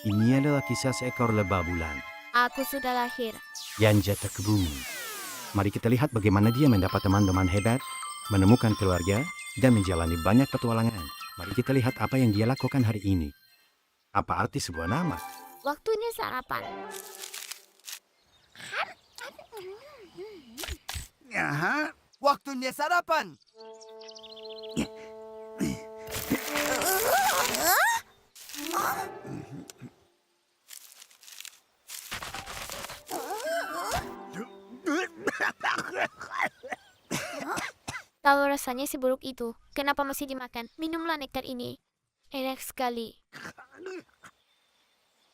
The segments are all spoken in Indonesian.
Ini adalah kisah seekor lebah bulan Aku sudah lahir. yang jatuh ke bumi. Mari kita lihat bagaimana dia mendapat teman-teman hebat, menemukan keluarga, dan menjalani banyak petualangan. Mari kita lihat apa yang dia lakukan hari ini. Apa arti sebuah nama? Waktunya sarapan. Aha, waktunya sarapan. Tahu rasanya seburuk itu. Kenapa masih dimakan? Minumlah nektar ini. Enak sekali.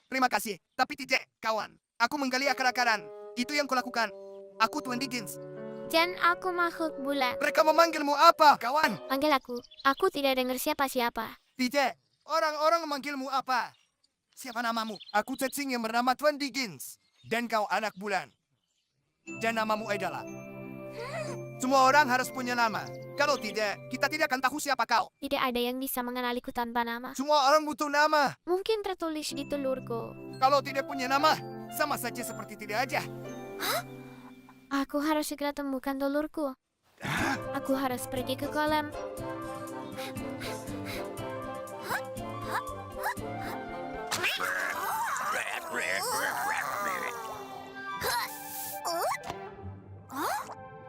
Terima kasih, tapi tidak, kawan. Aku menggali akar-akaran. Itu yang kulakukan. Aku Tuan Dickens. Dan aku makhluk bulan. Mereka memanggilmu apa, kawan? Panggil aku. Aku tidak dengar siapa-siapa. Tidak. Orang-orang memanggilmu apa? Siapa namamu? Aku cacing yang bernama Tuan Dickens. Dan kau anak bulan. Dan namamu adalah... Semua orang harus punya nama. Kalau tidak, kita tidak akan tahu siapa kau. Tidak ada yang bisa mengenaliku tanpa nama. Semua orang butuh nama. Mungkin tertulis di telurku. Kalau tidak punya nama, sama saja seperti tidak aja. Aku harus segera temukan telurku. Aku harus pergi ke kolam.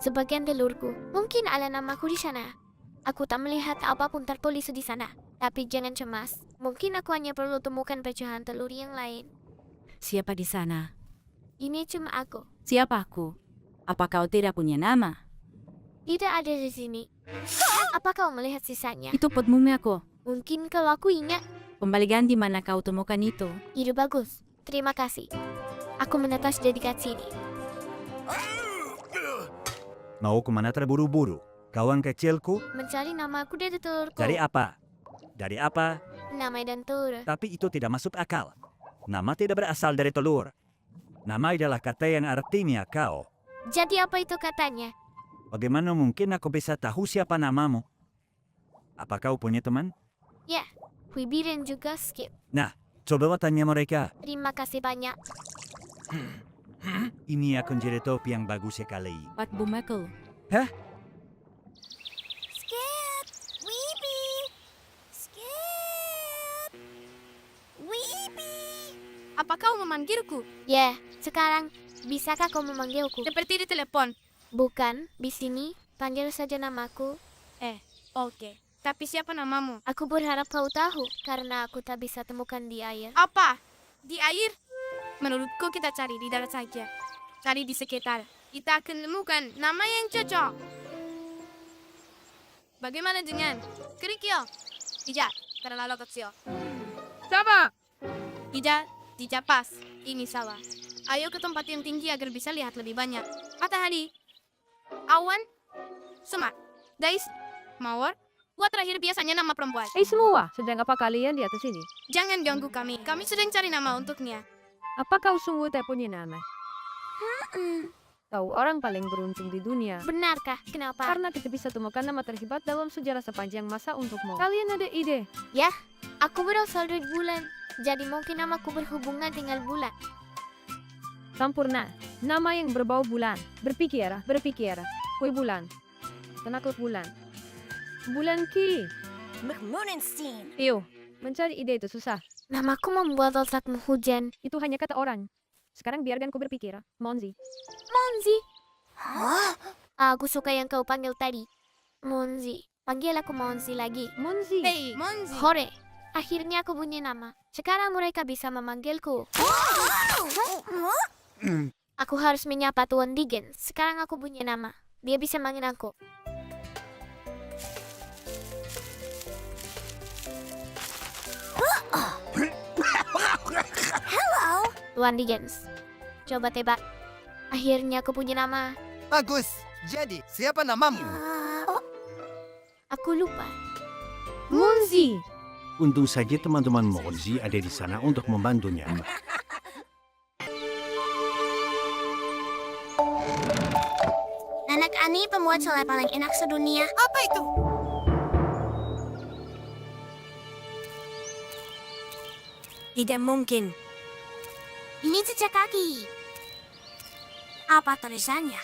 Sebagian telurku. Mungkin ada namaku di sana. Aku tak melihat apapun tertulis di sana. Tapi jangan cemas. Mungkin aku hanya perlu temukan pecahan telur yang lain. Siapa di sana? Ini cuma aku. Siapa aku? Apa kau tidak punya nama? Tidak ada di sini. Apa kau melihat sisanya? Itu pot mumi aku. Mungkin kalau aku ingat. Pembalikan di mana kau temukan itu? Ide bagus. Terima kasih. Aku menetas di dekat sini. Mau kemana terburu-buru? Kawan kecilku, Mencari nama aku dari telurku. dari apa? Dari apa? Nama dan telur. Tapi itu tidak masuk akal. Nama tidak berasal dari telur. Nama adalah kata yang artinya kau. Jadi apa itu katanya? Bagaimana mungkin aku bisa tahu siapa namamu? Apa kau punya teman? Ya, Wibi dan juga Skip. Nah, coba tanya mereka. Terima kasih banyak. Ini akan jadi topi yang bagus sekali. Pat Bumakel. Hah? Skip! Weeby! Skip! Weeby! Apa kau memanggilku? Ya, sekarang bisakah kau memanggilku? Seperti di telepon. Bukan, di sini. Panggil saja namaku. Oke. Tapi siapa namamu? Aku berharap kau tahu, karena aku tak bisa temukan di air. Apa? Di air? Menurutku kita cari di darat saja. Cari di sekitar. Kita akan temukan nama yang cocok. Bagaimana dengan kerikil? Tidak, terlalu kecil. Sama. Tidak pas. Ini salah. Ayo ke tempat yang tinggi agar bisa lihat lebih banyak. Matahari, awan, semak, dais, mawar. Buat terakhir biasanya nama perempuan. Semua, sedang apa kalian di atas sini? Jangan ganggu kami. Kami sedang cari nama untuknya. Apa kau sungguh tak punya nama? Kau orang paling beruntung di dunia. Benarkah? Kenapa? Karena kita bisa temukan nama terhebat dalam sejarah sepanjang masa untukmu. Kalian ada ide? Aku berasal dari bulan. Jadi mungkin namaku berhubungan dengan bulan. Sampurna. Nama yang berbau bulan. Berpikir. Kue bulan. Penakut bulan. Bulan ki. McMoonenstein! Iyo, mencari ide itu susah. Namaku membuat otakmu hujan. Itu hanya kata orang. Sekarang biarkan ku berpikir. Monzi. Monzi. Hah? Aku suka yang kau panggil tadi. Monzi. Panggil aku Monzi lagi. Monzi. Hei, Monzi. Hore. Akhirnya aku punya nama. Sekarang mereka bisa memanggilku. Aku harus menyapa Tuan Dickens. Sekarang aku punya nama. Dia bisa manggil aku. Hello! Tuan Dickens. Coba tebak. Akhirnya aku punya nama. Bagus. Jadi, siapa namamu? Aku lupa. Monzi. Untung saja teman-teman Monzi ada di sana untuk membantunya. Anak Ani pembuat selai paling enak sedunia. Apa itu? Tidak mungkin. Ini jejak kaki. Apa tulisannya?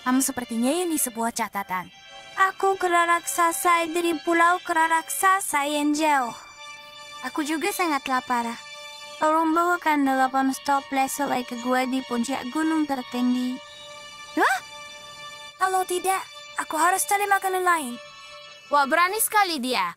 Sepertinya ini sebuah catatan. Aku kera raksasa dari pulau kera raksasa yang jauh. Aku juga sangat lapar. Tolong bawakan 8 toples selai ke gua di puncak gunung tertinggi. Hah? Kalau tidak, aku harus cari makanan lain. Wah, berani sekali dia.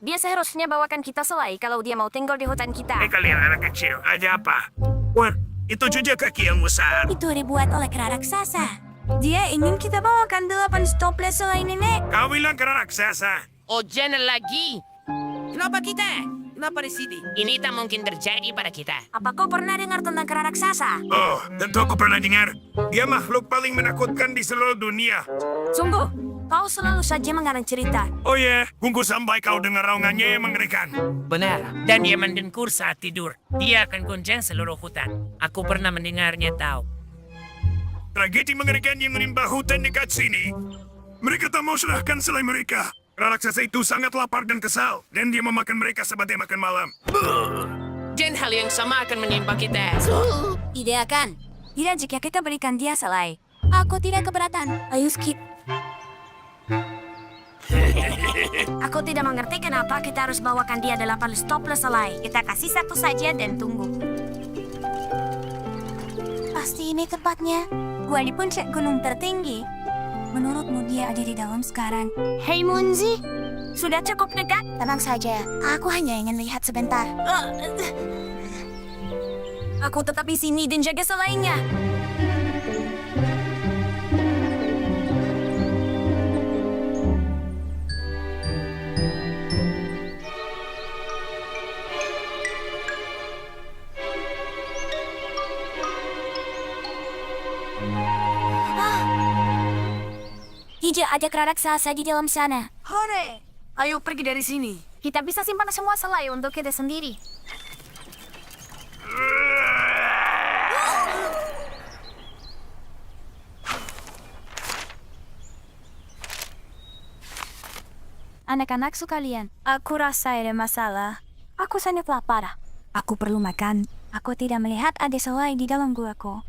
Dia seharusnya bawakan kita selai kalau dia mau tinggal di hutan kita. Kalian anak kecil, ada apa? Wah, itu jejak kaki yang besar. Itu dibuat oleh kera raksasa. Dia ingin kita bawakan 8 toples selai nenek. Kau bilang kera raksasa. Oh, jangan lagi. Kenapa kita? Kenapa di sini? Ini tak mungkin terjadi pada kita. Apa kau pernah dengar tentang kera raksasa? Oh, tentu aku pernah dengar. Dia makhluk paling menakutkan di seluruh dunia. Sungguh, kau selalu saja mengarang cerita. Oh ya, tunggu sampai kau dengar raungannya yang mengerikan. Benar. Dan dia mendengkur saat tidur. Dia akan goncang seluruh hutan. Aku pernah mendengarnya tahu. Tragedi mengerikan yang menimpa hutan dekat sini. Mereka tak mau serahkan selai mereka. Kera raksasa itu sangat lapar dan kesal. Dan dia memakan mereka sebagai makan malam. Dan hal yang sama akan menimpa kita. Tidak akan. Tidak jika kita berikan dia selai. Aku tidak keberatan. Ayo skip. Aku tidak mengerti kenapa kita harus bawakan dia 8 toples selai. Kita kasih satu saja dan tunggu. Pasti ini tempatnya. Gua di puncak gunung tertinggi. Menurutmu dia ada di dalam sekarang? Hei Munzi, sudah cukup dekat? Tenang saja, aku hanya ingin lihat sebentar. Aku tetap di sini dan jaga selainya. Tidak ada kera raksasa di dalam sana. Hore! Ayo pergi dari sini. Kita bisa simpan semua selai untuk kita sendiri. Anak-anak sekalian, aku rasa ada masalah. Aku sangat lapar. Aku perlu makan. Aku tidak melihat ada selai di dalam guaku.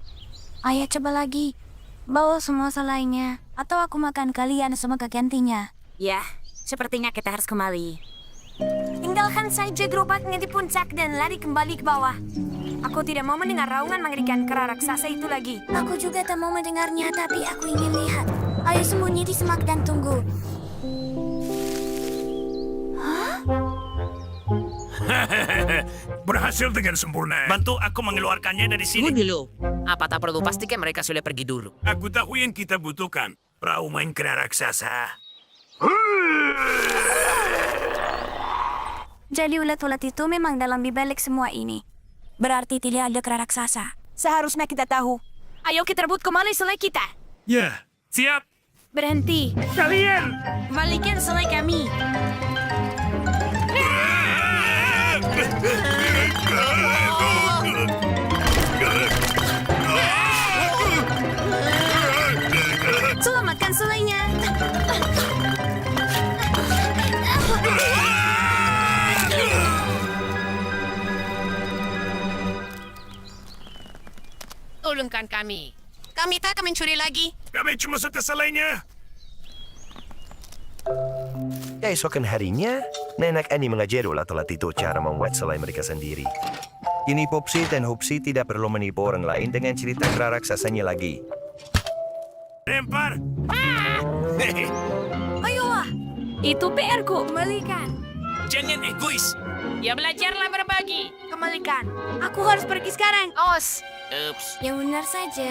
Ayo coba lagi. Bawa semua selainya, atau aku makan kalian semoga gantinya. Ya, sepertinya kita harus kembali. Tinggalkan saja gerobaknya di puncak dan lari kembali ke bawah. Aku tidak mau mendengar raungan mengerikan kera raksasa itu lagi. Aku juga tak mau mendengarnya, tapi aku ingin lihat. Ayo sembunyi di semak dan tunggu. Berhasil dengan sempurna. Bantu aku mengeluarkannya dari sini. Dulu. Apa tak perlu pastikan mereka sudah pergi dulu? Aku tahu yang kita butuhkan. Perahu main kera raksasa. Jadi ulat-ulat itu memang dalam dibalik semua ini. Berarti tidak ada kera raksasa. Seharusnya kita tahu. Ayo kita rebut kembali selai kita. Ya, siap. Berhenti. Kalian! Balikan selai kami. Selamatkan selainya. Tolongkan kami. Kami tak akan mencuri lagi. Kami cuma suka selainya. Keesokan harinya, Nenek Annie mengajar ulat-ulat itu cara membuat selai mereka sendiri. Kini Popsy dan Hupsy tidak perlu menipu orang lain dengan cerita kera raksasanya lagi. Lempar! Ayolah. Itu PR-ku. Kembalikan. Jangan egois. Ya belajarlah berbagi. Kembalikan. Aku harus pergi sekarang. Os. Ups. Yang benar saja.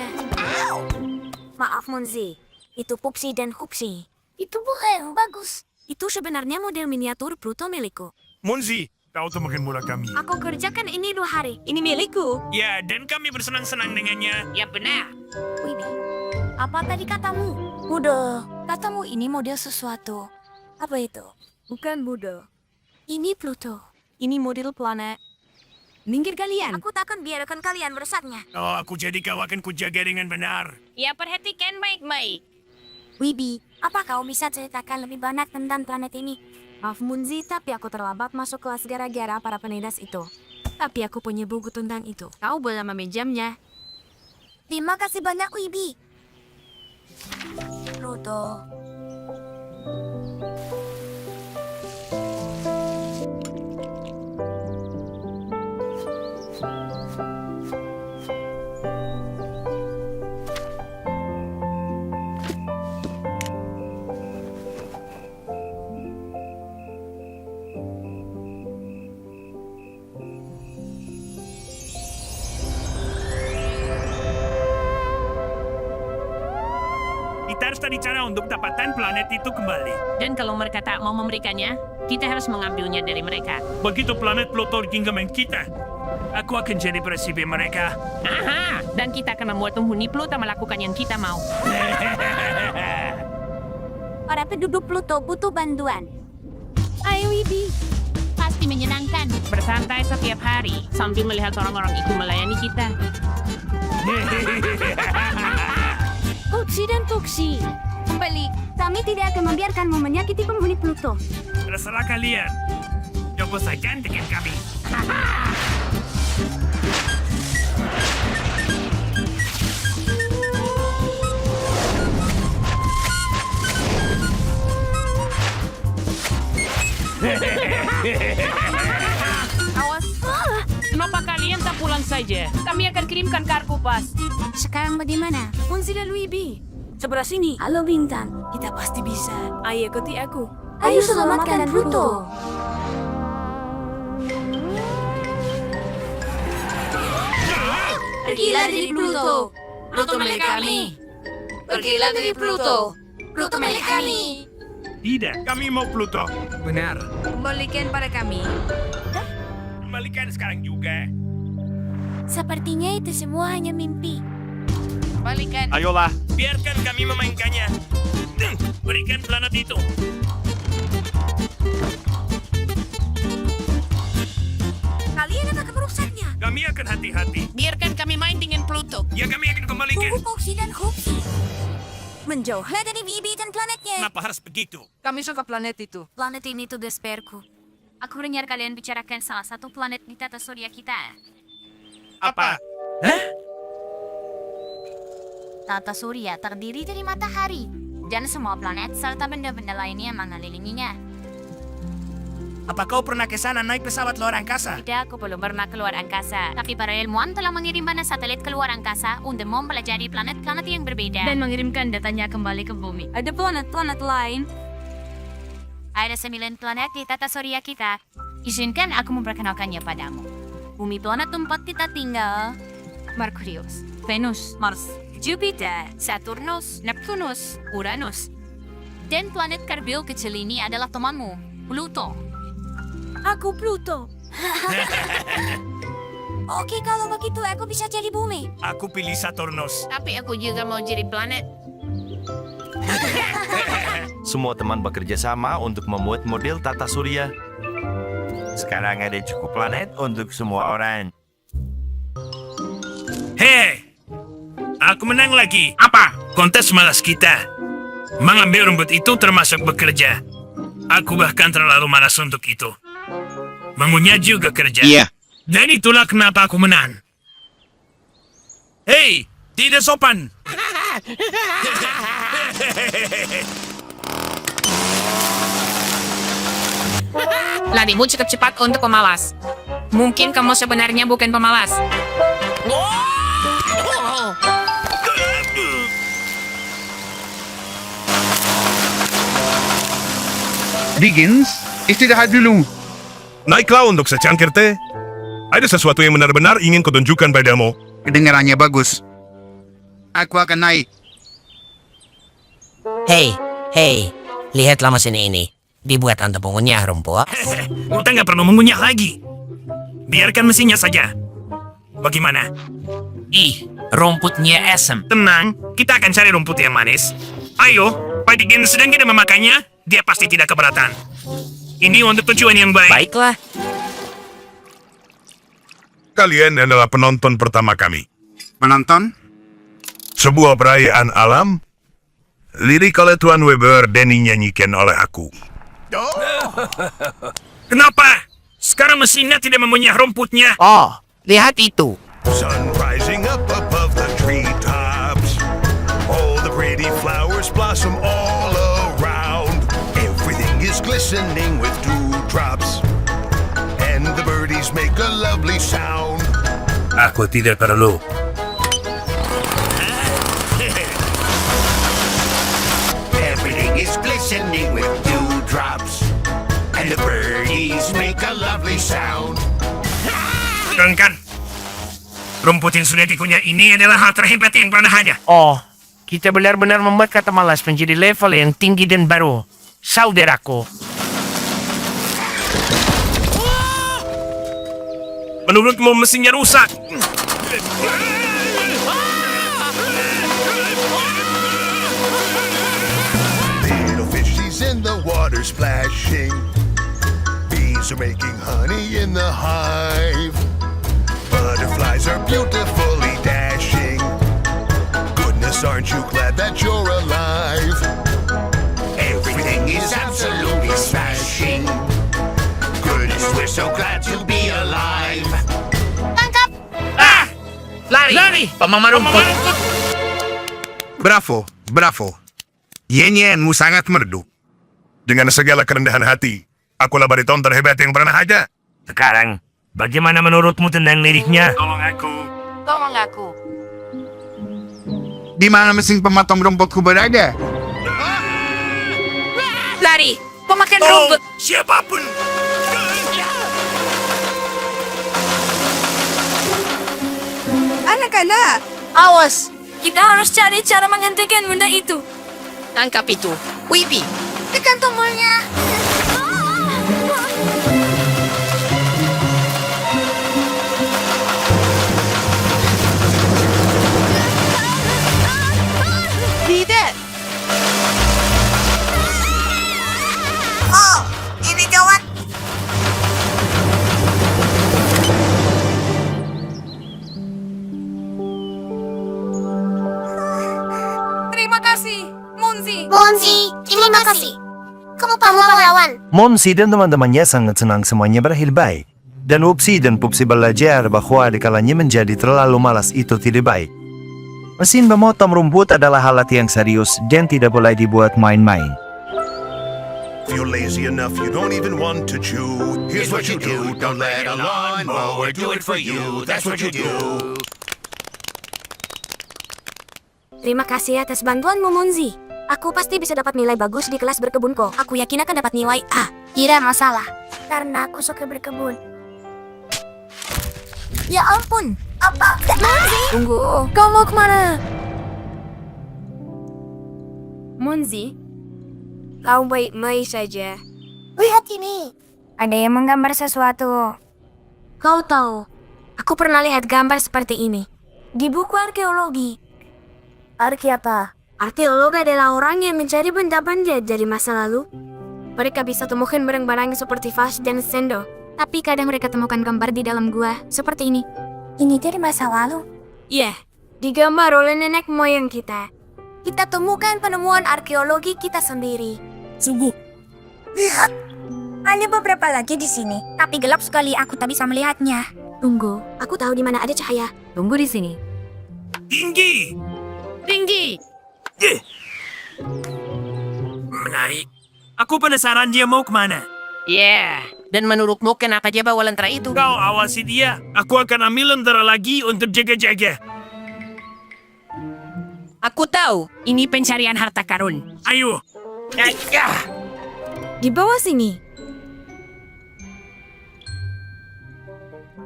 Maaf, Munzi. Itu Pupsi dan Hupsi. Itu bukan bagus. Itu sebenarnya model miniatur Pluto milikku. Munzi, kau temukan mula kami. Aku kerjakan ini 2 hari. Ini milikku. Ya, dan kami bersenang-senang dengannya. Ya benar. Wibi, apa tadi katamu? Budo. Katamu ini model sesuatu. Apa itu? Bukan Budo. Ini Pluto. Ini model planet. Minggir kalian. Aku takkan biarkan kalian merusaknya. Oh, aku jadi kau akan kujaga dengan benar. Ya perhatikan baik-baik. Wibi, apa kau bisa ceritakan lebih banyak tentang planet ini? Maaf Munzi, tapi aku terlambat masuk kelas gara-gara para penindas itu. Tapi aku punya buku tentang itu. Kau boleh meminjamnya. Terima kasih banyak, Wibi. Pluto. Kita harus cari cara untuk dapatkan planet itu kembali. Dan kalau mereka tak mau memberikannya, kita harus mengambilnya dari mereka. Begitu planet Pluto genggaman kita, aku akan jadi presiden mereka. Aha! Dan kita akan membuat penghuni Pluto melakukan yang kita mau. Para penduduk Pluto butuh bantuan. Ayo Wibi. Pasti menyenangkan. Bersantai setiap hari sambil melihat orang-orang itu melayani kita. Uchi dan Tuksi. Kembali, kami tidak akan membiarkanmu menyakiti penghuni Pluto. Terserah kalian. Coba saja dengan kami. Awas. Kenapa kalian tak pulang saja? Kami akan kirimkan kargo pas. Sekarang bagaimana? Munzi dan Wibi. Sebelah sini. Halo Bintang. Kita pasti bisa. Ayo ikuti aku. Ayo selamatkan Pluto. Pergilah dari Pluto. Pluto milik kami. Pergilah dari Pluto. Pluto milik kami. Tidak, kami mau Pluto. Benar. Kembalikan pada kami. Kembalikan sekarang juga. Sepertinya itu semua hanya mimpi. Balikan. Ayolah, biarkan kami memainkannya. Berikan planet itu. Kalian akan merusaknya. Kami akan hati-hati. Biarkan kami main dengan Pluto. Ya, kami akan kembalikan. Tunggu Foxy dan Hoopsy. Menjauhlah Dari Bibi dan planetnya. Kenapa harus begitu? Kami suka planet itu. Planet ini tugas perku. Aku dengar kalian bicarakan salah satu planet di tata surya kita. Apa? Tata surya terdiri dari matahari dan semua planet serta benda-benda lainnya yang mengelilinginya. Apa kau pernah ke sana naik pesawat luar angkasa? Tidak, aku belum pernah keluar angkasa. Tapi para ilmuwan telah mengirim banyak satelit keluar angkasa untuk mempelajari planet-planet yang berbeda. Dan mengirimkan datanya kembali ke bumi. Ada planet-planet lain. Ada 9 planet di tata surya kita. Izinkan aku memperkenalkannya padamu. Bumi planet tempat kita tinggal. Merkurius, Venus, Mars, Jupiter, Saturnus, Neptunus, Uranus. Dan planet kerdil kecil ini adalah temanmu, Pluto. Aku Pluto. Oke, kalau begitu aku bisa jadi bumi. Aku pilih Saturnus. Tapi aku juga mau jadi planet. Semua teman bekerja sama untuk membuat model tata surya. Sekarang ada cukup planet untuk semua orang. Hei, aku menang lagi. Apa? Kontes malas kita. Mengambil rumput itu termasuk bekerja. Aku bahkan terlalu malas untuk itu. Mengunyah juga kerja. Iya. Dan itulah kenapa aku menang. Hei, tidak sopan. Larimu cukup cepat untuk pemalas. Mungkin kamu sebenarnya bukan pemalas. Diggins, istirahat dulu. Naiklah untuk secangkir teh. Ada sesuatu yang benar-benar ingin kutunjukkan padamu. Kedengarannya bagus. Aku akan naik. Hei, lihatlah mesin ini. Dibuat untuk mengunyah rumput. Kita nggak perlu mengunyah lagi. Biarkan mesinnya saja. Bagaimana? Rumputnya asam. Tenang, kita akan cari rumput yang manis. Ayo, Pak Diggins sedang tidak memakainya, dia pasti tidak keberatan. Ini untuk tujuan yang baik. Baiklah. Kalian adalah penonton pertama kami. Menonton? Sebuah perayaan alam. Lirik oleh Tuan Weber dan dinyanyikan oleh aku. Kenapa? Sekarang mesinnya tidak memunyah rumputnya. Oh, lihat itu. Sun rising up above the treetops. All the pretty flowers blossom all around. Everything is glistening with dewdrops. And the birdies make a lovely sound. Aku tidak perlu. Everything is glistening with dewdrops. And the birdies make a lovely sound. Kan? Rumput yang sudah dikunyah ini adalah hal terhebat yang pernah ada. Oh, kita benar-benar membuat kata malas menjadi level yang tinggi dan baru. Saudaraku. Menurutmu mesinnya rusak? Little fishies in the water splashing. Bees are making honey in the hive. Butterflies are beautifully dashing. Goodness, aren't you glad that you're alive? Everything is absolutely smashing. Goodness, we're so glad to be alive. Lari! Pamama rumput. Bravo, bravo. Yen-yenmu sangat merdu. Dengan segala kerendahan hati, akulah bariton terhebat yang pernah ada. Sekarang, bagaimana menurutmu tentang liriknya? Tolong aku. Di mana mesin pemotong rumputku berada? Lari! Pemakan rumput! Siapapun! Anak-anak, Awas! Kita harus cari cara menghentikan benda itu. Tangkap itu. Wibi. Tekan tombolnya. Tidak. oh, ini gawat. Terima kasih, Monzi. Monzi, terima kasih. Kamu pahlawan. Monsi dan teman-temannya sangat senang semuanya berakhir baik. Dan Upsi dan Pupsi belajar bahwa dikalanya menjadi terlalu malas itu tidak baik. Mesin memotong rumput adalah alat yang serius dan tidak boleh dibuat main-main. If you're lazy enough, you don't even want to chew. Here's what you do, don't let a lawnmower do it for you. That's what you do. Terima kasih atas bantuanmu, Monzi. Aku pasti bisa dapat nilai bagus di kelas berkebunku. Aku yakin akan dapat nilai A. Tidak masalah. Karena aku suka berkebun. Ya ampun. Apa? Monzi? Tunggu, kau mau kemana? Monzi, kau baik-baik saja. Lihat ini. Ada yang menggambar sesuatu. Kau tahu, aku pernah lihat gambar seperti ini. Di buku arkeologi. Arki apa? Arkeolog adalah orang yang mencari benda-benda dari masa lalu. Mereka bisa temukan barang-barang seperti vas dan sendok. Tapi kadang mereka temukan gambar di dalam gua, seperti ini. Ini dari masa lalu. Iya, digambar oleh nenek moyang kita. Kita temukan penemuan arkeologi kita sendiri. Sungguh. Lihat. Ada beberapa lagi di sini, tapi gelap sekali aku tak bisa melihatnya. Tunggu, aku tahu di mana ada cahaya. Tunggu di sini. Tinggi! Menarik. Aku penasaran dia mau kemana. Yeah. Dan menurutmu kenapa dia bawa lentera itu? Kau awasi dia. Aku akan ambil lentera lagi untuk jaga-jaga. Aku tahu, ini pencarian harta karun. Ayo. Di bawah sini.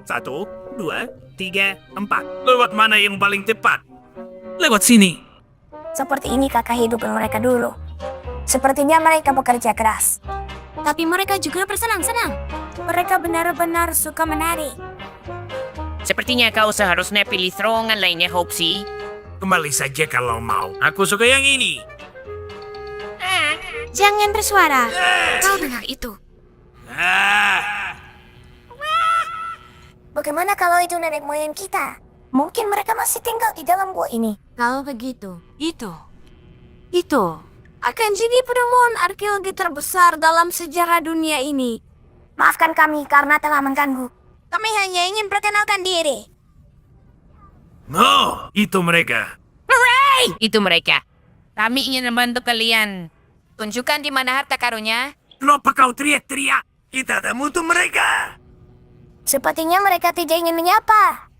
1, 2, 3, 4. Lewat mana yang paling tepat? Lewat sini. Seperti ini kakak hidup mereka dulu. Sepertinya mereka bekerja keras. Tapi mereka juga bersenang-senang. Mereka benar-benar suka menari. Sepertinya kau seharusnya pilih terowongan lainnya, Hopsi. Kembali saja kalau mau. Aku suka yang ini. Jangan bersuara. Kau dengar itu? Bagaimana kalau itu nenek moyang kita? Mungkin mereka masih tinggal di dalam gua ini. Kalau begitu, itu. akan jadi penemuan arkeologi terbesar dalam sejarah dunia ini. Maafkan kami karena telah mengganggu. Kami hanya ingin perkenalkan diri. Oh, itu mereka. Itu mereka. Kami ingin membantu kalian. Tunjukkan di mana harta karunnya. Kenapa kau teriak-teriak? Kita tak mutu mereka. Sepertinya mereka tidak ingin menyapa.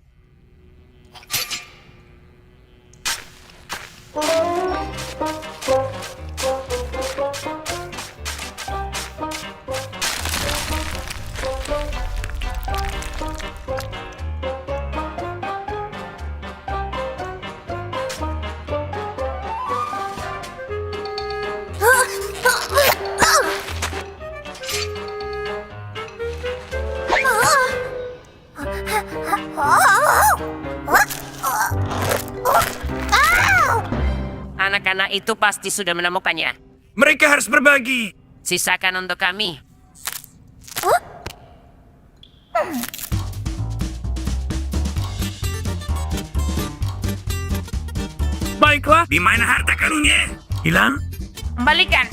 Anak-anak itu pasti sudah menemukannya. Mereka harus berbagi. Sisakan untuk kami. Baiklah, di mana harta karunnya? Hilang? Kembalikan.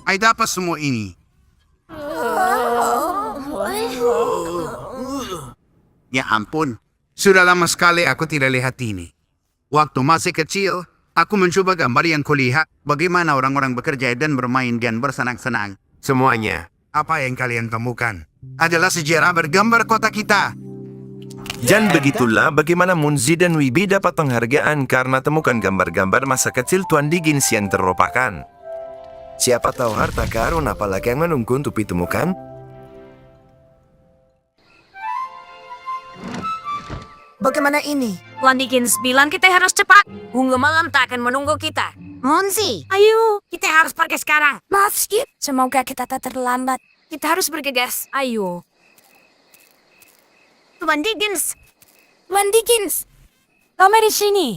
Ada apa semua ini? Ya ampun, sudah lama sekali aku tidak lihat ini. Waktu masih kecil, aku mencoba gambar yang kulihat bagaimana orang-orang bekerja dan bermain dan bersenang-senang. Semuanya. Apa yang kalian temukan adalah sejarah bergambar kota kita. Dan begitulah bagaimana Munzi dan Wibi dapat penghargaan karena temukan gambar-gambar masa kecil Tuan Diggins yang terlupakan. Siapa tahu harta karun apalagi yang menunggu untuk ditemukan? Bagaimana ini? Tuan Diggins bilang kita harus cepat. Bunga malam tak akan menunggu kita. Monsi, Ayo, kita harus pergi sekarang. maaf Skip. Semoga kita tak terlambat. Kita harus bergegas. Ayo. Tuan Diggins. Tuan Diggins. Kami di sini.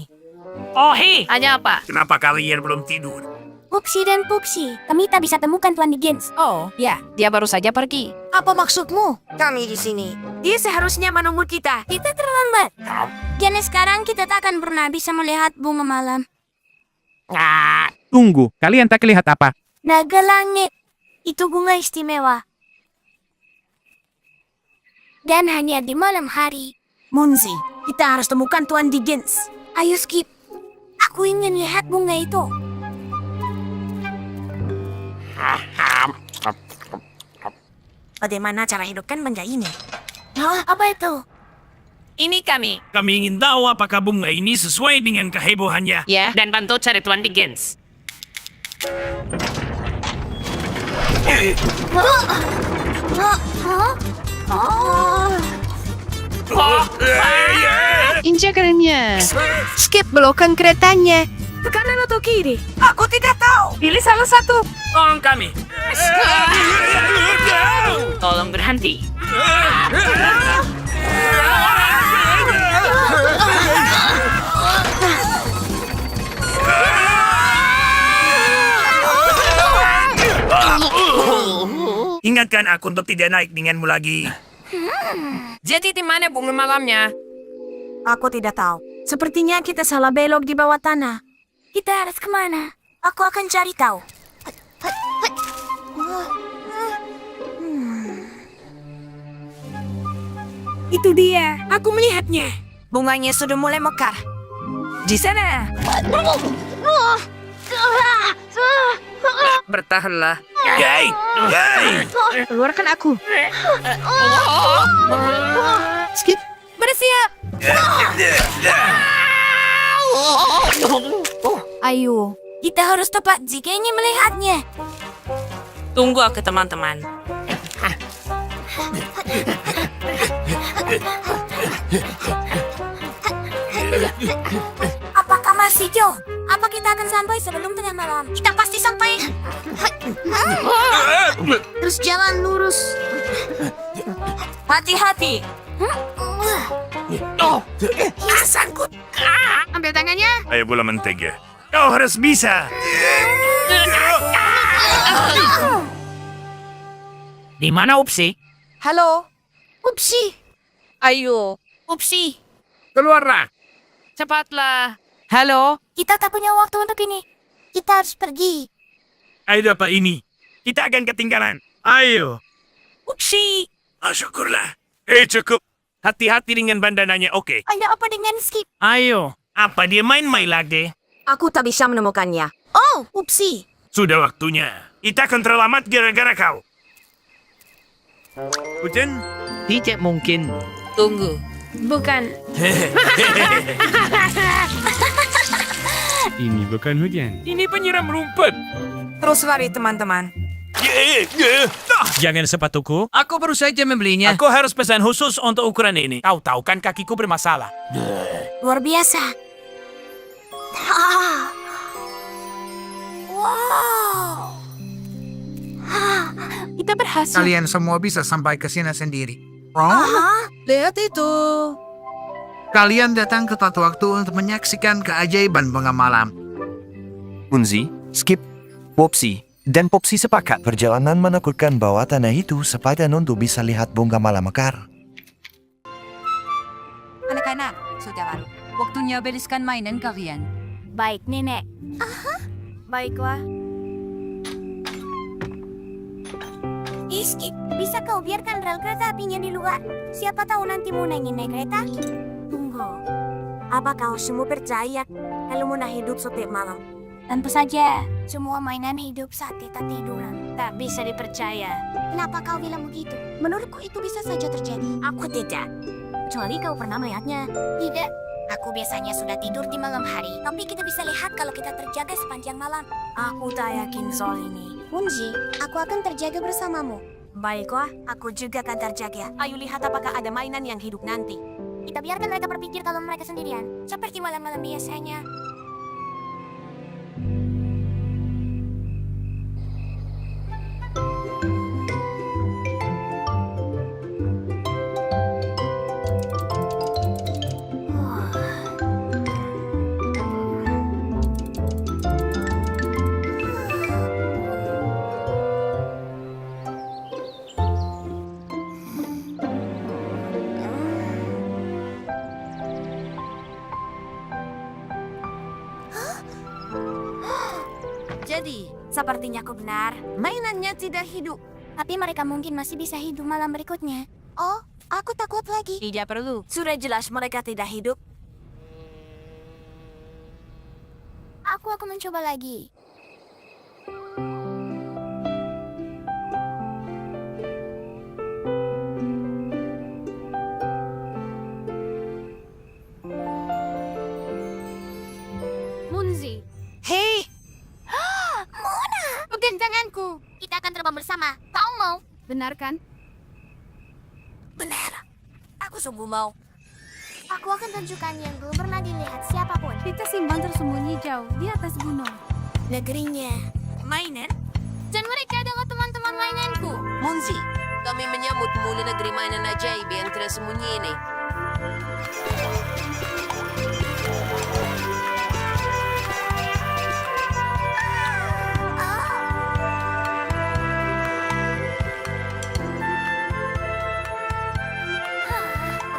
Oh, hei, hanya apa? Kenapa kalian belum tidur? Pupsi dan Pupsi. Kami tak bisa temukan Tuan Diggins. Oh, ya, dia baru saja pergi. Apa maksudmu? Kami di sini. Dia seharusnya menunggu kita. Kita terlambat. Dan sekarang kita tak akan pernah bisa melihat bunga malam. Tunggu, kalian tak lihat apa? Naga langit. Itu bunga istimewa. Dan hanya di malam hari. Munzi, kita harus temukan Tuan Diggins. Ayo Skip. Aku ingin lihat bunga itu. Bagaimana cara hidupkan benda ini? Hah? Apa itu? Ini kami. Kami ingin tahu apakah bunga ini sesuai dengan kehebohannya. Ya, dan bantu cari Tuan Diggins. Injak kerennya. Skip belokkan keretanya. Ke kanan atau kiri? Aku tidak tahu. Pilih salah satu. Tolong kami. Tolong berhenti. Ingatkan aku untuk tidak naik denganmu lagi. Jadi di mana bunga malamnya? Aku tidak tahu. Sepertinya kita salah belok di bawah tanah. Kita harus kemana? Aku akan cari tahu. Itu dia. Aku melihatnya. Bunganya sudah mulai mekar. Di sana. Bertahanlah. Yay! Yay! Keluarkan aku. Skip. Bersiap. Ayo. Kita harus tepat jika ingin melihatnya. Tunggu aku, teman-teman. Apakah masih Si Jo, apa kita akan sampai sebelum tengah malam? Kita pasti sampai. Terus jalan lurus. Hati-hati. Sangkut. Ambil tangannya. Ayo bola mentega. Kau harus bisa. Di mana Upsi? Halo? Upsi. Ayo. Upsi, Keluarlah. cepatlah. Halo? Kita tak punya waktu untuk ini. Kita harus pergi. Ayo dapat ini. Kita akan ketinggalan. Ayo. Upsi. Syukurlah. Cukup. Hati-hati dengan bandananya, oke? Ada apa dengan Skip? Ayo. Apa dia main-main lagi? Aku tak bisa menemukannya. Oh, upsi. Sudah waktunya. Kita akan terlambat gara-gara kau. Hujan? Tidak mungkin. Tunggu. Bukan. Ini bukan hujan. Ini penyiram rumput. Terus lari teman-teman. Jangan sepatuku. Aku baru saja membelinya. Aku harus pesan khusus untuk ukuran ini. Kau tahu kan kakiku bermasalah. Luar biasa. Wow. Kita berhasil. Kalian semua bisa sampai ke sini sendiri. Lihat itu. Kalian datang tepat waktu untuk menyaksikan keajaiban bunga malam. Munzi, Skip, Popsi, dan Popsi sepakat perjalanan menakutkan bawah tanah itu sepadan untuk bisa lihat bunga malam mekar. Anak-anak, saudara, waktunya bereskan mainan kalian. Baik, Nenek. Baiklah. Skip, bisa kau biarkan rel kereta apinya di luar? Siapa tahu nanti Muna ingin naik kereta? Tunggu. Apa kau semua percaya kalau Muna hidup setiap malam? Tentu saja. Semua mainan hidup saat kita tiduran. Tak bisa dipercaya. Kenapa kau bilang begitu? Menurutku itu bisa saja terjadi. Aku tidak. Kecuali kau pernah melihatnya. Tidak. Aku biasanya sudah tidur di malam hari. Tapi kita bisa lihat kalau kita terjaga sepanjang malam. Aku tak yakin soal ini. Munji, aku akan terjaga bersamamu. Baiklah, aku juga akan terjaga. Ayo lihat apakah ada mainan yang hidup nanti. Kita biarkan mereka berpikir kalau mereka sendirian. Seperti malam-malam biasanya. Jadi, Sepertinya aku benar. mainannya tidak hidup. Tapi mereka mungkin masih bisa hidup malam berikutnya. Oh, aku takut lagi. Tidak perlu. Sudah jelas mereka tidak hidup. Aku akan mencoba lagi. Munzi. Hei, Pegang tanganku. Kita akan terbang bersama. Kau mau? Benar kan? Benar. Aku sungguh mau. Aku akan tunjukkan yang belum pernah dilihat siapapun. Kita simpan tersembunyi jauh di atas gunung. Negerinya. mainan? Dan mereka adalah teman-teman mainanku. Munzi, kami menyambutmu di negeri mainan ajaib yang tersembunyi ini.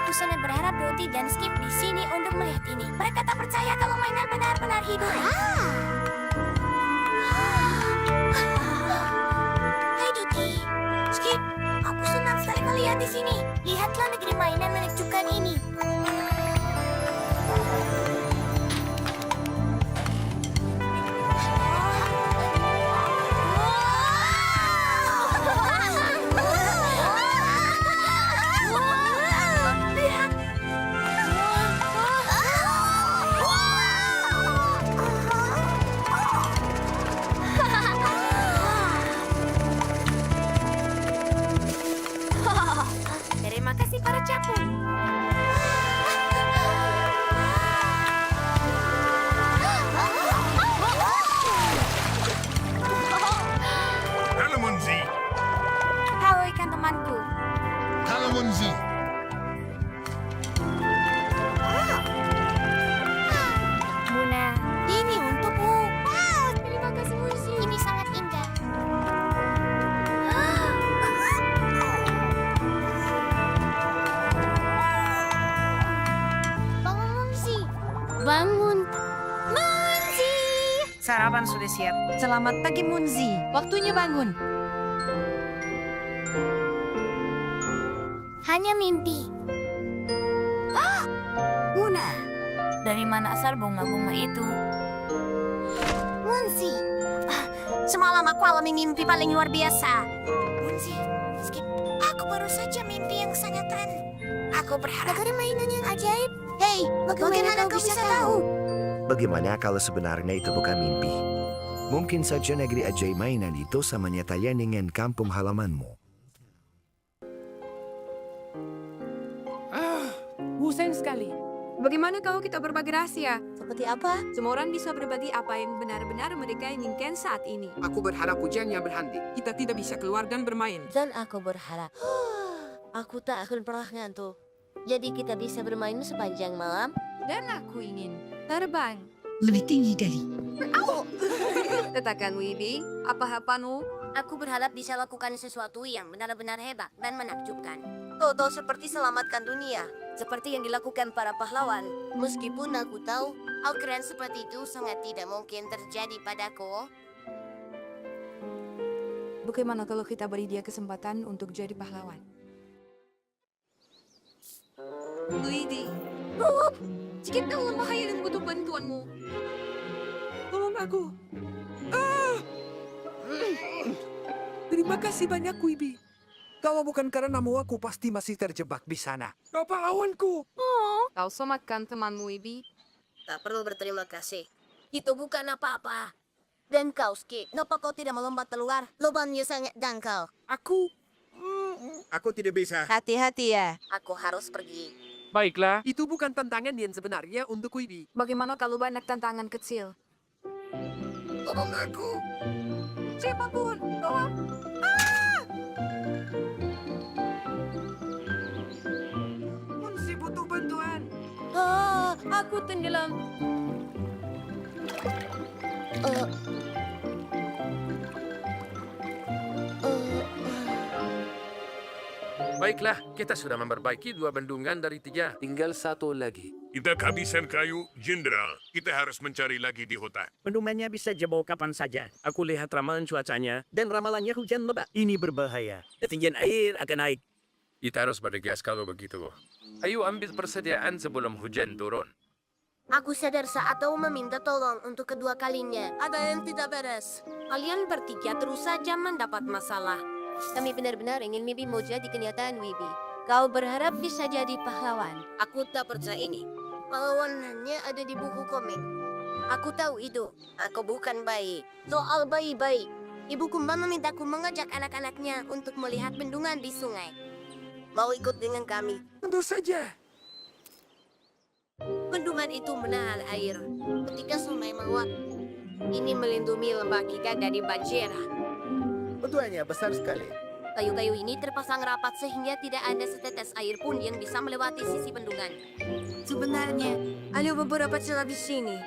Aku sangat berharap Doti dan Skip di sini untuk melihat ini. Mereka tak percaya kalau mainan benar-benar hidup. Hai Doti, Skip, aku senang sekali melihat di sini. Lihatlah negeri mainan menakjubkan ini. Terima kasih para capung. Bangun. Munzi! Sarapan sudah siap. Selamat pagi, Munzi. Waktunya bangun. Hanya mimpi. Muna, Dari mana asal bunga-bunga itu? Munzi. Semalam aku alami mimpi paling luar biasa. Munzi, skip. Aku baru saja mimpi yang sangat keren. Aku berharap ada mainan yang ajaib. Hei, bagaimana kau bisa tahu? Bagaimana kalau sebenarnya itu bukan mimpi? Mungkin saja negeri ajaib mainan itu sama nyatanya dengan kampung halamanmu. Bosan sekali. Bagaimana kalau kita berbagi rahasia? Seperti apa? Semua orang bisa berbagi apa yang benar-benar mereka inginkan saat ini. Aku berharap hujannya berhenti. Kita tidak bisa keluar dan bermain. Dan aku berharap aku tak akan pernah ngantuk. Jadi kita bisa bermain sepanjang malam. Dan aku ingin terbang. Lebih tinggi dari. Katakan Wibi, apa harapanmu? Aku berharap bisa lakukan sesuatu yang benar-benar hebat dan menakjubkan. Toto seperti selamatkan dunia, seperti yang dilakukan para pahlawan. Meskipun aku tahu hal keren seperti itu sangat tidak mungkin terjadi padaku. Bagaimana kalau kita beri dia kesempatan untuk jadi pahlawan? Wibi, jika kau lemah dan butuh bantuanmu, tolong aku. Terima kasih banyak, Wibi. Kalau bukan karenamu, aku pasti masih terjebak di sana. Kau pahlawanku. Kau selamatkan temanmu, Wibi. Tak perlu berterima kasih. Itu bukan apa-apa. Dan kau, Skip, kenapa kau tidak melompat keluar? Lubangnya sangat dangkal. Aku tidak bisa. Hati-hati ya. Aku harus pergi. Baiklah, itu bukan tantangan yang sebenarnya untuk Wibi. Bagaimana kalau banyak tantangan kecil? Tolong aku. Siapapun, tolong. Munzi butuh bantuan. Aku tenggelam. Baiklah, kita sudah memperbaiki 2 bendungan dari 3. Tinggal 1 lagi. Kita kehabisan kayu, Jenderal. Kita harus mencari lagi di hutan. Bendungannya bisa jebol kapan saja. Aku lihat ramalan cuacanya dan ramalannya hujan lebat. Ini berbahaya. Ketinggian air akan naik. Kita harus bergegas kalau begitu. Ayo ambil persediaan sebelum hujan turun. Aku sadar saat kau meminta tolong untuk kedua kalinya. Ada yang tidak beres. Kalian bertiga terus saja mendapat masalah. Kami benar-benar ingin mimpimu jadi kenyataan, Wibi. Kau berharap bisa jadi pahlawan. Aku tak percaya ini. Pahlawan hanya ada di buku komik. Aku tahu itu. Aku bukan bayi. Soal bayi-bayi. Ibuku memintaku mengajak anak-anaknya untuk melihat bendungan di sungai. Mau ikut dengan kami? Tentu saja. Bendungan itu menahan air. Ketika sungai meluap, ini melindungi lembah kita dari banjir. Keduanya besar sekali. Kayu-kayu ini terpasang rapat sehingga tidak ada setetes air pun yang bisa melewati sisi bendungan. Sebenarnya, ada beberapa celah di sini.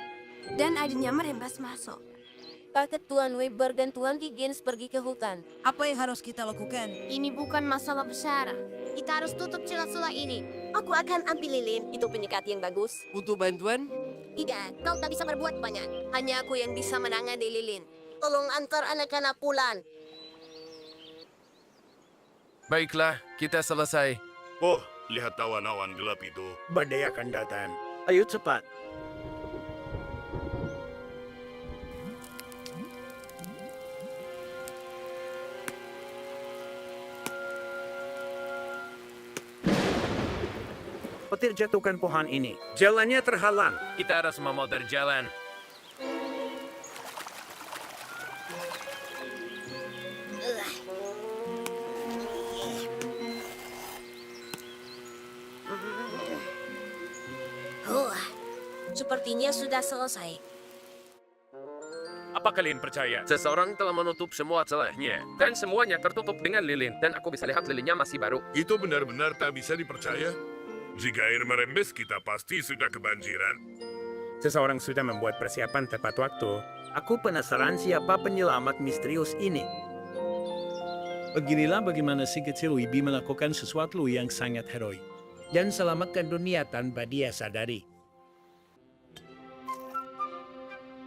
Dan airnya merembas masuk. Paket Tuan Weber dan Tuan Higgins pergi ke hutan. Apa yang harus kita lakukan? Ini bukan masalah besar. Kita harus tutup celah-celah ini. Aku akan ambil lilin. Itu penyekat yang bagus. Butuh bantuan? Tidak, kau tak bisa berbuat banyak. Hanya aku yang bisa menangani lilin. Tolong antar anak-anak pulang. Baiklah, kita selesai. Oh, lihat awan-awan gelap itu. Badai akan datang. Ayo cepat. Petir jatuhkan pohon ini. Jalannya terhalang. Kita harus memutar jalan. Sepertinya sudah selesai. Apa kalian percaya? Seseorang telah menutup semua celahnya. Dan semuanya tertutup dengan lilin. Dan aku bisa lihat lilinnya masih baru. Itu benar-benar tak bisa dipercaya. Jika air merembes, kita pasti sudah kebanjiran. Seseorang sudah membuat persiapan tepat waktu. Aku penasaran siapa penyelamat misterius ini. Beginilah bagaimana si kecil Wibi melakukan sesuatu yang sangat heroik. Dan selamatkan dunia tanpa dia sadari.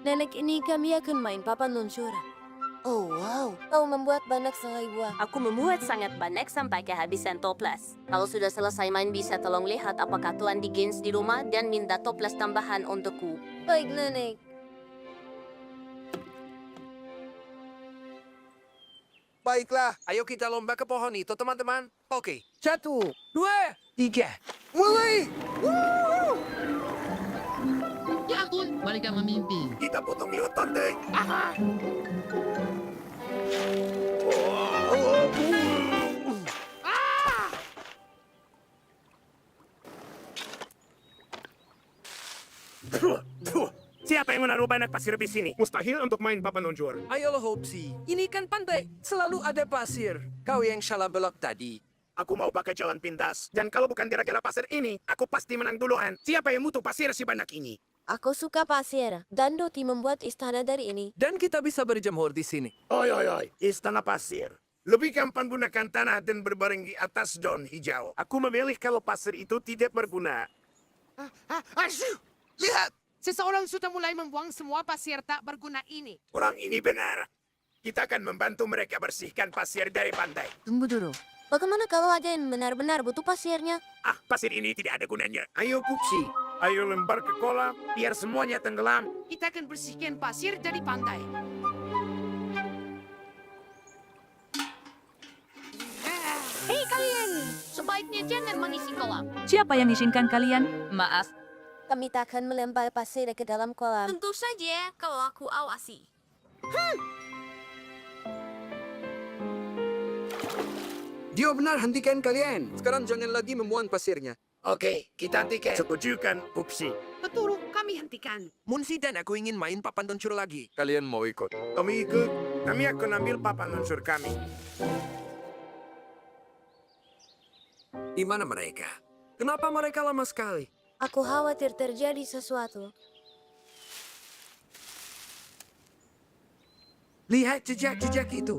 Nenek ini kami akan main papan luncur. Oh wow, kau membuat banyak sekali buah. Aku membuat sangat banyak sampai kehabisan toples. Kalau sudah selesai main bisa tolong lihat apakah Tuan Dickens di rumah dan minta toples tambahan untukku. Baik, Nenek. Baiklah, ayo kita lomba ke pohon itu, teman-teman. Oke, 1, 2, 3. Mulai! Ya ampun, mereka memimpi. Kita potong lewat deh. Siapa yang menaruh banyak pasir di sini? Mustahil untuk main papan luncur. Ayolah, Hopsi. Ini kan pantai. Selalu ada pasir. Kau yang salah belok tadi. Aku mau pakai jalan pintas. Dan kalau bukan gara-gara pasir ini, aku pasti menang duluan. Siapa yang butuh pasir sebanyak ini? Aku suka pasir dan Doti membuat istana dari ini. Dan kita bisa berjemur di sini. Oi, istana pasir. Lebih gampang gunakan tanah dan berbaring di atas daun hijau. Aku memilih kalau pasir itu tidak berguna. Lihat! Seseorang sudah mulai membuang semua pasir tak berguna ini. Orang ini benar. Kita akan membantu mereka bersihkan pasir dari pantai. Tunggu dulu. Bagaimana kalau ada yang benar-benar butuh pasirnya? Pasir ini tidak ada gunanya. Ayo, Pupsi. Ayo lempar ke kolam, biar semuanya tenggelam. Kita akan bersihkan pasir dari pantai. Hei kalian, sebaiknya jangan mengisi kolam. Siapa yang izinkan kalian? Maaf. Kami tak akan melempar pasir ke dalam kolam. Tentu saja kalau aku awasi. Dia benar, hentikan kalian. Sekarang jangan lagi membuang pasirnya. Oke, kita hentikan. Setuju kan, Pupsi? Betul, kami hentikan. Munsi dan aku ingin main papan luncur lagi. Kalian mau ikut? Kami ikut. Kami akan ambil papan luncur kami. Di mana mereka? Kenapa mereka lama sekali? Aku khawatir terjadi sesuatu. Lihat jejak-jejak itu.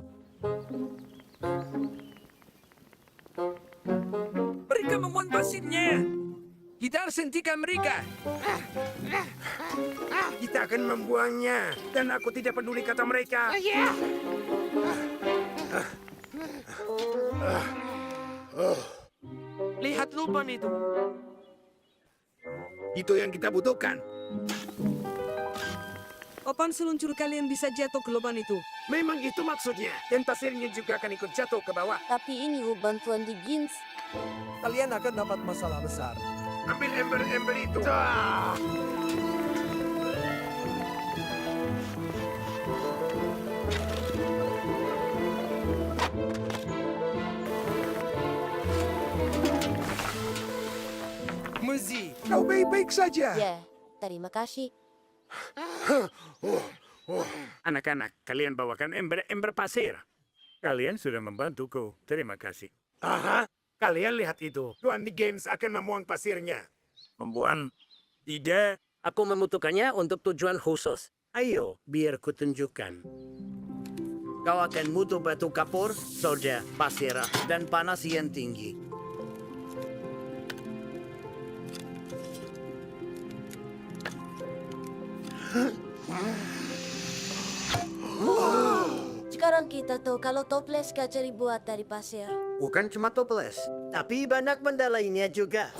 Mereka membuang pasirnya. Kita harus hentikan mereka. Kita akan membuangnya. Dan aku tidak peduli kata mereka. Lihat lubang itu. Itu yang kita butuhkan. Papan seluncur kalian bisa jatuh ke lubang itu. Memang itu maksudnya. Dan pasirnya juga akan ikut jatuh ke bawah. Tapi ini lubang Tuan Dickens. Kalian akan dapat masalah besar. Ambil ember-ember itu. Muzi, kau baik-baik saja. Ya, terima kasih. Anak-anak, kalian bawakan ember-ember pasir. Kalian sudah membantuku. Terima kasih. Aha, kalian lihat itu. Tuan Dickens akan membuang pasirnya. Membuang? Tidak. Aku membutuhkannya untuk tujuan khusus. Ayo, biar kutunjukkan. Kau akan butuh batu kapur, soja, pasir, dan panas yang tinggi. Sekarang kita tahu kalau toples kaca dibuat dari pasir. Bukan cuma toples, tapi banyak benda lainnya juga.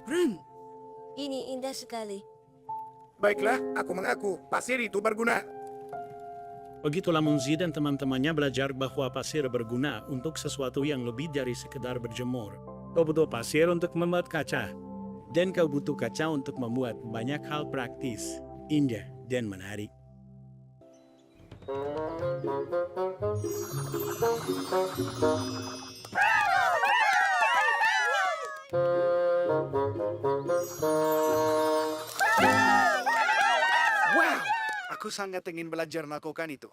Keren. Ini indah sekali. Baiklah, aku mengaku. Pasir itu berguna. Begitulah Munzi dan teman-temannya belajar bahwa pasir berguna untuk sesuatu yang lebih dari sekedar berjemur. Kau butuh pasir untuk membuat kaca. Dan kau butuh kaca untuk membuat banyak hal praktis, indah, dan menarik. Wow! Aku sangat ingin belajar melakukan itu.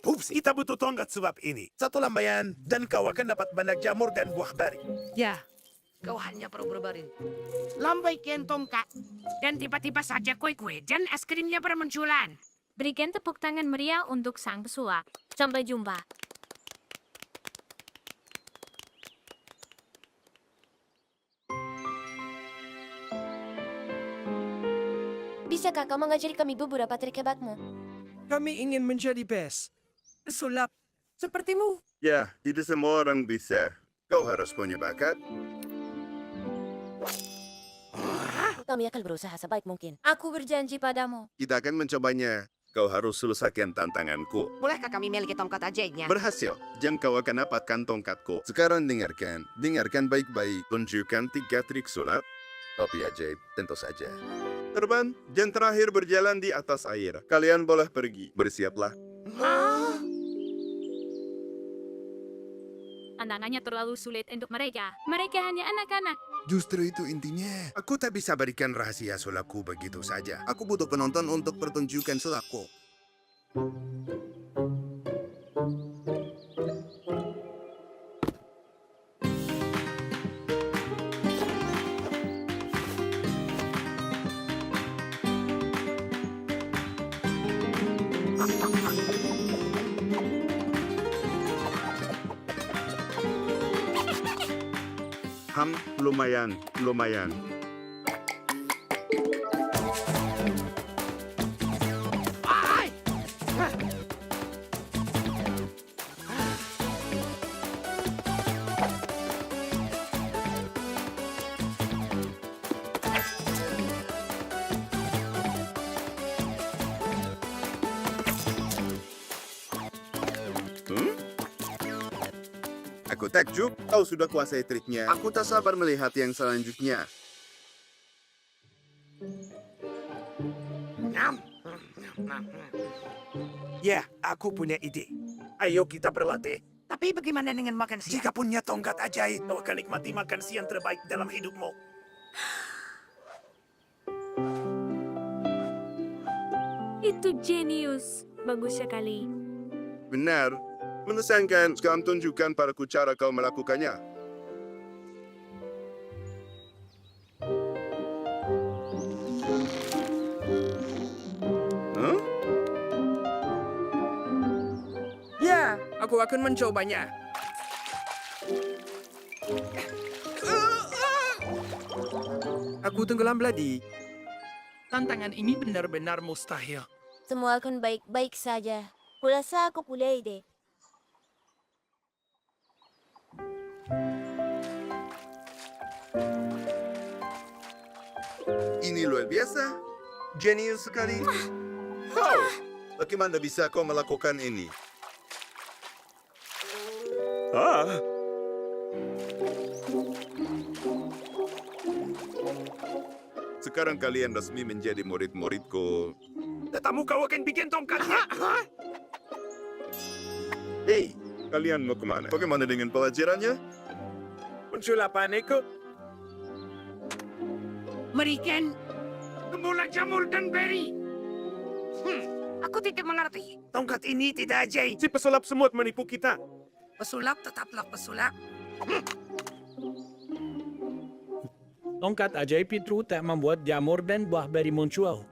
Ups, kita butuh tongkat sebab ini. Satu lambaian, dan kau akan dapat banyak jamur dan buah bari. Ya, kau hanya perlu berbaring. Lambaikan tongkat. Dan tiba-tiba saja kue-kue dan es krimnya bermunculan. Berikan tepuk tangan meriah untuk sang pesulap. Sampai jumpa. Bisakah kau mengajari kami beberapa trik hebatmu? Kami ingin menjadi best. Pesulap sepertimu. Ya, tidak semua orang bisa. Kau harus punya bakat. Kami akan berusaha sebaik mungkin. Aku berjanji padamu. Kita akan mencobanya. Kau harus selesaikan tantanganku. Bolehkah kami memiliki tongkat ajaibnya? Berhasil, dan kau akan dapatkan tongkatku. Sekarang dengarkan baik-baik. Tunjukkan 3 trik sulap. Topi ajaib, tentu saja. Terbang, dan terakhir berjalan di atas air. Kalian boleh pergi. Bersiaplah. Tantangannya terlalu sulit untuk mereka. Mereka hanya anak-anak. Justru itu intinya. Aku tak bisa berikan rahasia sulapku begitu saja. Aku butuh penonton untuk pertunjukan sulapku. Lumayan. Aku takjub, kau sudah kuasai triknya. Aku tak sabar melihat yang selanjutnya. Ya, aku punya ide. Ayo kita berlatih. Tapi bagaimana dengan makan siang? Jika punya tongkat ajaib, Kau akan nikmati makan siang terbaik dalam hidupmu. Itu jenius. Bagus sekali. Benar. Mengesankan, sekarang tunjukkan padaku cara kau melakukannya. ya, aku akan mencobanya. Aku tenggelam beladi. Tantangan ini benar-benar mustahil. Semua akan baik-baik saja. Kurasa aku punya ide. Ini luar biasa. Jenius sekali. Oh, bagaimana bisa kau melakukan ini? Sekarang kalian resmi menjadi murid-muridku. Tetamu kau akan bikin tongkatnya. Hei, kalian mau kemana? Bagaimana dengan pelajarannya? Penculapan ikut. Meriken, gembulan jamur dan beri. Aku tidak mengerti. Tongkat ini tidak ajaib. Si pesulap semut menipu kita. Pesulap tetaplah pesulap. Tongkat ajaib itu tak membuat jamur dan buah beri muncul.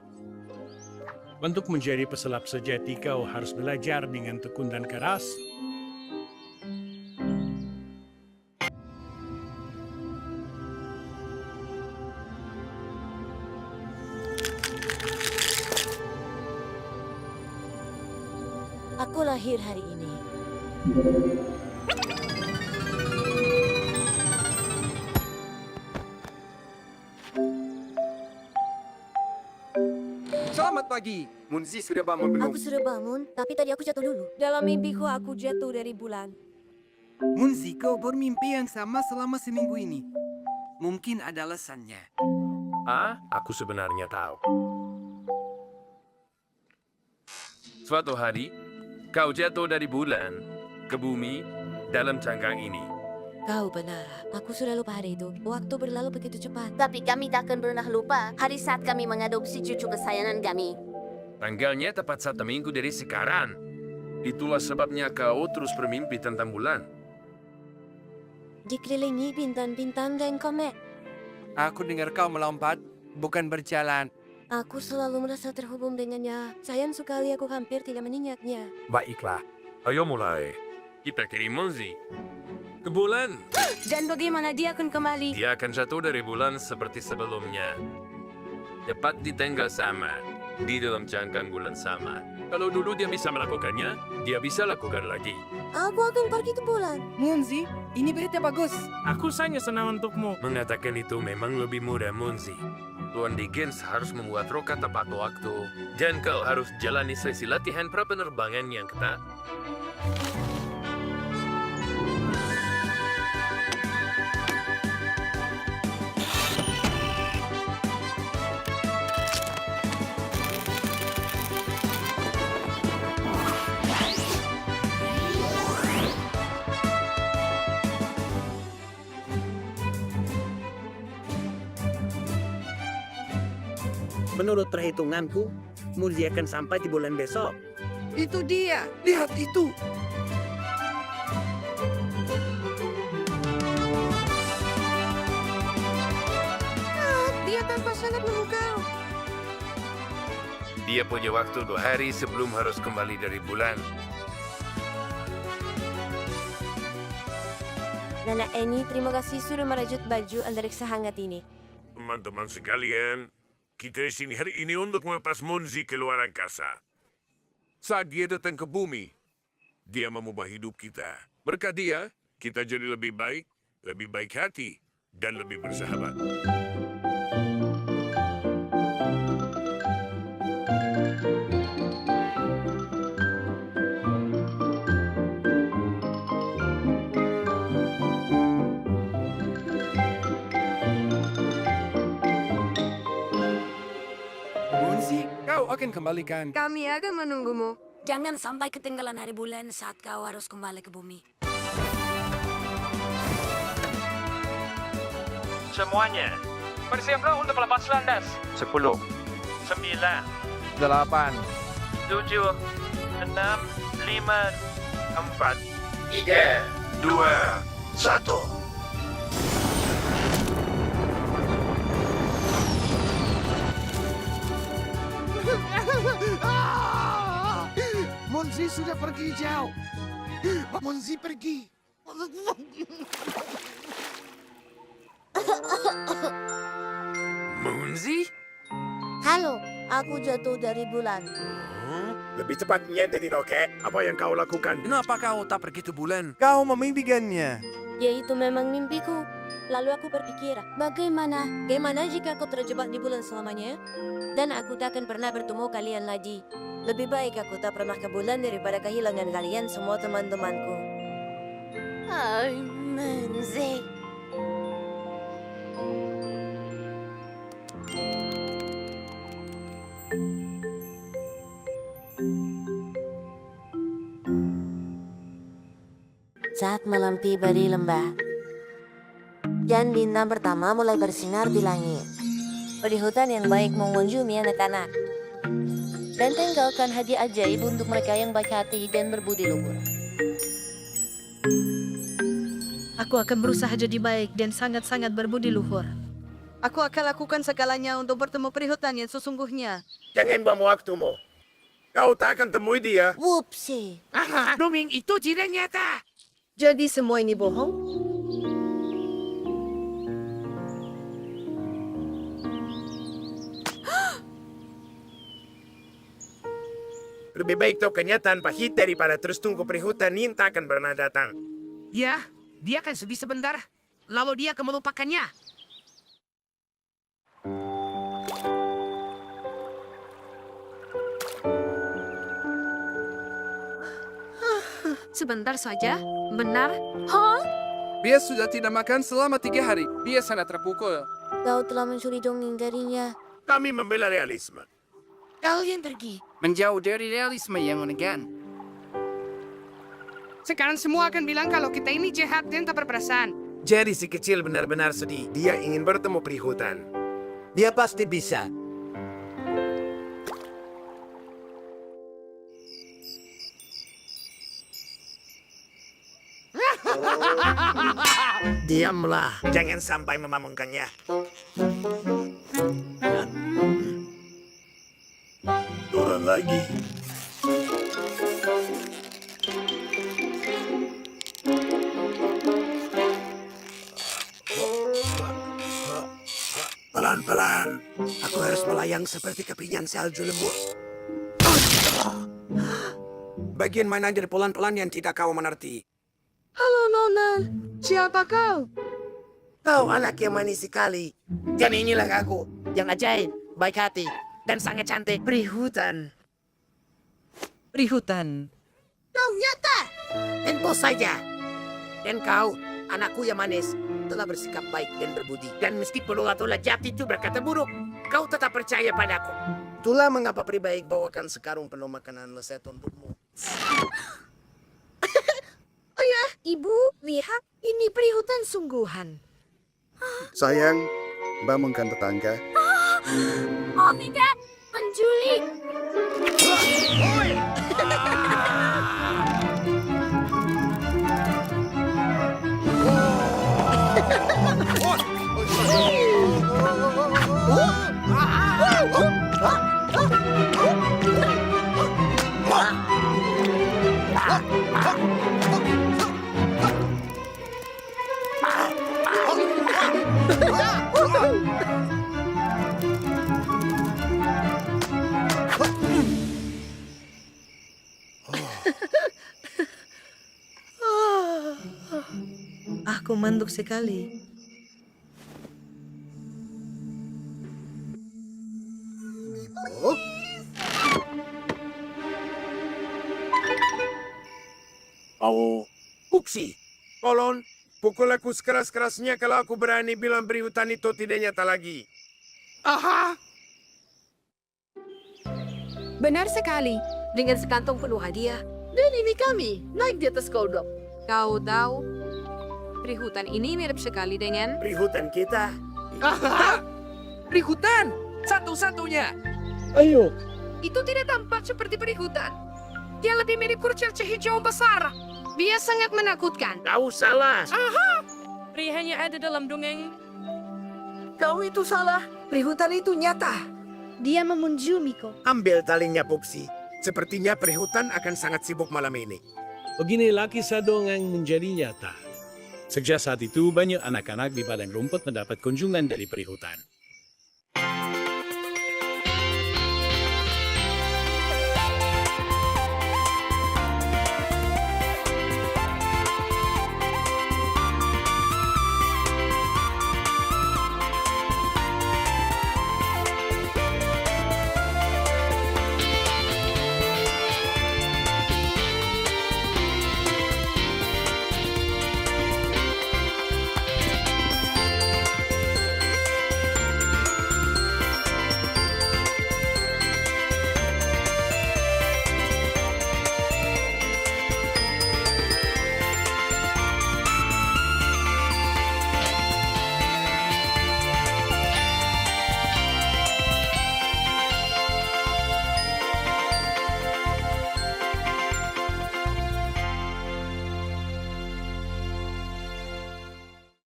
Untuk menjadi pesulap sejati kau harus belajar dengan tekun dan keras. Aku lahir hari ini. Selamat pagi. Munzi sudah bangun belum? Aku sudah bangun, tapi tadi aku jatuh dulu. Dalam mimpiku aku jatuh dari bulan. Munzi, kau bermimpi yang sama selama seminggu ini. Mungkin ada alasannya. Aku sebenarnya tahu. Suatu hari, kau jatuh dari bulan ke bumi dalam cangkang ini. Kau benar. Aku sudah lupa hari itu. Waktu berlalu begitu cepat. Tapi kami tak akan pernah lupa hari saat kami mengadopsi cucu kesayangan kami. Tanggalnya tepat 1 minggu dari sekarang. Itulah sebabnya kau terus bermimpi tentang bulan. Dikelilingi bintang-bintang dan komet. Aku dengar kau melompat, bukan berjalan. Aku selalu merasa terhubung dengannya. Sayang sekali aku hampir tidak mengingatnya. Baiklah, ayo mulai. Kita kirim Munzi ke bulan. Dan bagaimana dia akan kembali? Dia akan jatuh dari bulan seperti sebelumnya. dapat di tanggal sama, di dalam cangkang bulan sama. Kalau dulu dia bisa melakukannya, dia bisa lakukan lagi. Aku akan pergi ke bulan. Munzi, ini berita bagus. Aku sangat senang untukmu. Mengatakan itu memang lebih mudah, Munzi. Tuan Dickens harus membuat roka tepat waktu. Dan kau harus jalani sesi latihan prapenerbangan yang ketat. Menurut perhitunganku, Munzi akan sampai di bulan besok. Itu dia. Lihat itu. Dia tanpa sangat memukau. Dia punya waktu 2 hari sebelum harus kembali dari bulan. Nana Eni, terima kasih sudah merajut baju antariksa hangat ini. Teman-teman sekalian, kita di sini hari ini untuk melepas Munzi ke luar angkasa. Saat dia datang ke bumi, dia mengubah hidup kita. Berkat dia, kita jadi lebih baik hati, dan lebih bersahabat. Munzi, kau akan kembalikan. Kami akan menunggumu. Jangan sampai ketinggalan hari bulan saat kau harus kembali ke bumi. Semuanya, bersiaplah untuk lepas landas. 10, 9, 8, 7, 6, 5, 4, 3, 2, 1. Munzi sudah pergi jauh. Munzi pergi. Munzi? Halo, aku jatuh dari bulan. Lebih cepatnya dari roket. Apa yang kau lakukan? Kenapa kau tak pergi ke bulan? Kau memimpikannya. Ya itu memang mimpiku. Lalu aku berpikir, bagaimana jika aku terjebak di bulan selamanya? Dan aku tak akan pernah bertemu kalian lagi. Lebih baik aku tak pernah ke bulan daripada kehilangan kalian semua teman-temanku. Munzi. Saat malam tiba di lembah, dan bintang pertama mulai bersinar di langit. Perihutan yang baik mengunjungi anak-anak. Dan tinggalkan hadiah ajaib untuk mereka yang baik hati dan berbudi luhur. Aku akan berusaha jadi baik dan sangat-sangat berbudi luhur. Aku akan lakukan segalanya untuk bertemu perihutan yang sesungguhnya. Jangan buang waktumu. Kau tak akan temui dia. Whoopsie. Doming itu tidak nyata. Jadi semua ini bohong? Lebih baik tahu kenyataan pahit daripada terus tunggu perihutan yang tak akan pernah datang. Ya, dia akan sedih sebentar. Lalu dia akan melupakannya. Sebentar saja. Benar? Dia sudah tidak makan selama 3 hari. Dia sangat terpukul. Kau telah mencuri dongeng darinya. Kami membela realisme. Kalian pergi. Menjauh dari realisme yang menekan. Sekarang semua akan bilang kalau kita ini jahat dan tak berperasaan. Jadi si kecil benar-benar sedih. Dia ingin bertemu perihutan. Dia pasti bisa. Diamlah. Jangan sampai memamungkannya. Turun lagi. Pelan-pelan. Aku harus melayang seperti kepingan salju lembut. Bagian mana dari pelan-pelan yang tidak kau mengerti? Halo Nona, siapa kau? Kau anak yang manis sekali. Dan inilah aku, yang ajaib, baik hati, dan sangat cantik. Perihutan. Perihutan. Kau nyata. Tentu saja. Dan kau, anakku yang manis, telah bersikap baik dan berbudi. Dan meski pelulah-tulah jati itu berkata buruk, kau tetap percaya padaku. Itulah mengapa Pribaik bawakan sekarung penuh makanan lezat untukmu. Oh ya, Ibu, lihat, ini perihutan sungguhan. Sayang, bangunkan tetangga. Oh tidak, penculik. Aku manduk sekali. Oh, Puksi, tolong pukul aku sekeras-kerasnya kalau aku berani bilang perihutan itu tidak nyata lagi. Aha! Benar sekali. Dengan sekantong penuh hadiah. Dan ini kami, naik di atas kodok. Kau tahu, perihutan ini mirip sekali dengan... Perihutan kita. Aha! Perihutan! Satu-satunya! Ayo, Itu tidak tampak seperti perihutan. Dia lebih mirip kurcaci hijau besar. Dia sangat menakutkan. Kau salah. Aha! Pria hanya ada dalam dongeng. Kau itu salah. Perihutan itu nyata. Dia memunjumiku. Ambil talinya, Puksi. Sepertinya perihutan akan sangat sibuk malam ini. beginilah kisah dongeng menjadi nyata. Sejak saat itu, banyak anak-anak di padang rumput mendapat kunjungan dari perihutan.